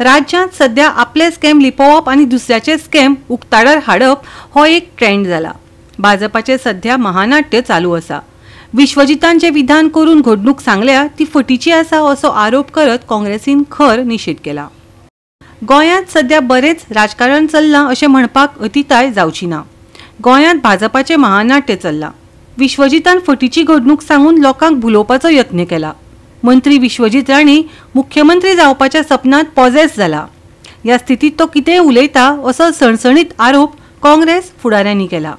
राज्यांत सध्या आपले स्कॅम लिपोवप आणि दुसऱ्याचे स्कॅम उक्ताडार हाडप हो एक ट्रेंड जाला। भाजपाचे सध्या महानाट्य चालू आसा। विश्वजितान जे विधान करून घडणूक सांगल्या ती फटीची आसा असो आरोप करत काँग्रेसीन खर निषेध केला। गोंयांत सध्या बरेच राजकारण चल्लां अशें म्हणपाक अतिताय जावची ना। गोंयांत भाजपाचे महानाट्य चल्लां। विश्वजितान फटीची घडणूक सांगून लोकांक भुलोवपाचो यत्न केला। मंत्री विश्वजीत राणे मुख्यमंत्री जावपाच्या सपनांत पॉजेस जाला। ह्या स्थितीत तो कितेंय उलयता असो सणसणीत आरोप काँग्रेस फुडाऱ्यांनी केला।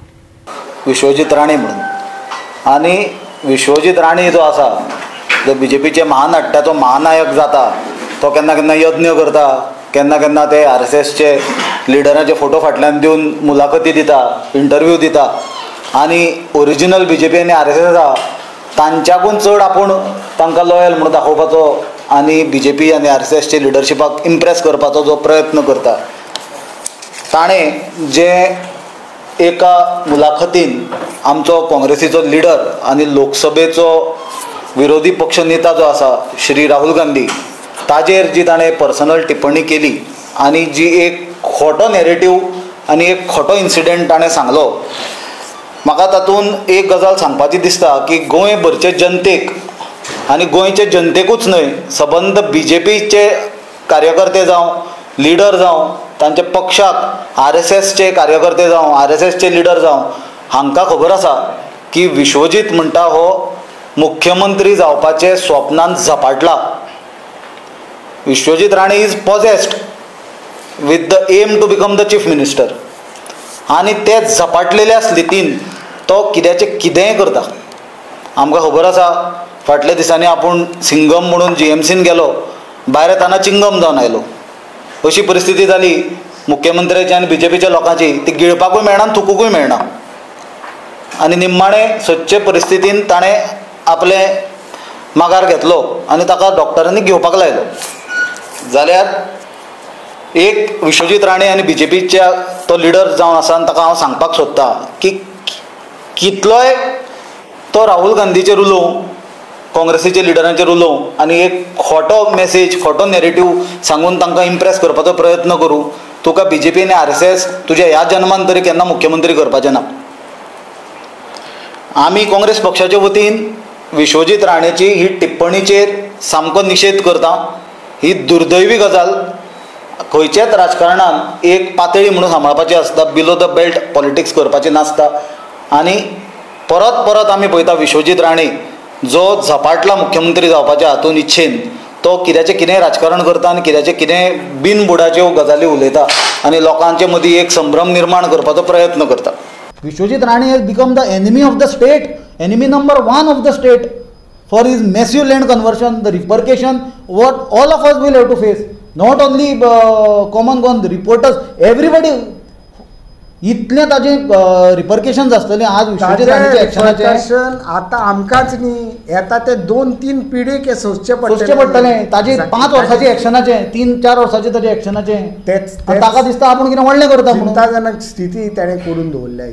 विश्वजीत राणे म्हणून आनी विश्वजीत राणे जो आसा जो बीजेपीचे महानाट्याचो महानायक जाता तो केन्ना केन्ना यत्न करता, केन्ना केन्ना ते RSSचे लिडरांचे फोटो फाटल्यान दिवन मुलाखती दिता, इंटरव्यू दिता आनी ओरिजिनल BJP आनी RSS आसा तांच्याकून चड आपूण तांकां लॉयल म्हणून दाखोवपाचो आनी BJP आनी RSSचे लिडरशिपाक इम्प्रेस करपाचो जो प्रयत्न करता। ताणें जे एका मुलाखतीन आमचो काँग्रेसीचो लिडर आनी लोकसभेचो विरोधी पक्ष नेता जो आसा श्री राहुल गांधी ताजेर जी ताणें पर्सनल टिप्पणी केली आनी जी एक खोटो नॅरेटिव्ह आनी एक खोटो इन्सिडेंट ताणें सांगलो, म्हाका तातून एक गजाल सांगपाची दिसता की गोंय भरचे जनतेक आनी गोंयचे जनतेकूच न्हय सबंद BJPचे कार्यकर्ते जावं लिडर जावं तांच्या पक्षाक RSSचे कार्यकर्ते जावं RSSचे लिडर जावं हांकां खबर आसा की विश्वजीत म्हणटा हो मुख्यमंत्री जावपाचे स्वप्नांत झपाटला। Vishwajit Rane is possessed with the aim to become the chief minister आनी ते झपाटलेल्या स्थितीन तो कित्याचें कितेंय करता। आमकां खबर आसा फाटल्या दिसांनी आपूण सिंगम म्हणून GMCन गेलो, भायर येताना चिंगम जावन आयलो। अशी परिस्थिती जाली मुख्यमंत्र्याची आनी BJPच्या लोकांची, ती गिळपाकूय मेळना थुकूंकूय मेळना आनी निम्माणे सदचे परिस्थितीन ताणें आपले माघार घेतलो आनी ताका डॉक्टरांनी घेवपाक लायलो। जाल्यार एक विश्वजीत राणे आनी BJPच्या तो लिडर जावन आसा आनी ताका हांव सांगपाक सोदतां की कितलोय तो राहुल गांधीचेर उलोवं, काँग्रेसीच्या लिडरांचेर उलोवं आनी एक खोटो मेसेज खोटो नॅरेटिव्ह सांगून तांकां इम्प्रेस करपाचो प्रयत्न करूं, तुका BJP आनी RSS तुज्या ह्या जन्मान तरी केन्ना मुख्यमंत्री करपाचें ना। आमी काँग्रेस पक्षाच्या वतीन विश्वजीत राणेची ही टिप्पणीचेर सामको निशेध करता। ही दुर्दैवी गजाल। खंयच्याच राजकारणान एक पातळी म्हणून सांबाळपाची आसता, बिलो द बेल्ट पॉलिटिक्स करपाची नासता आनी परत परत आमी पळयता विश्वजीत राणे जो झपाटला मुख्यमंत्री जावपाच्या हातून इच्छेन तो कित्याचें कितेंय राजकारण करता आनी कित्याचें कितेंय बिनबुडाच्यो गजाली उलयता आनी लोकांचे मदीं एक संभ्रम निर्माण करपाचो प्रयत्न करता। Vishwajeet Rane has become the enemy of the state, enemy number 1 of the state for his massive land conversion, the repercussion what all of us will have to face, not only common goan reporters, everybody इतले ताजे रिपरकेशन्स आसतले। आज विश्वजीत राणेच्या एक्शनाचे आता आमकांच न्ही येता ते 2-3 पिढीक हे सोंसचे पडटले। ताजे 5 वर्साचे एक्शनाचे 3-4 वर्साचे ताजे एक्शनाचे ताका दिसता आपूण कितें व्हडलें करता म्हणून चिंताजनक स्थिती ताणें करून दवरल्या।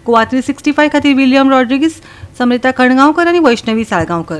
गोवा 365 खातीर विलियम रॉड्रिगीस, समरिता खणगांवकर आनी वैष्णवी साळगांवकर।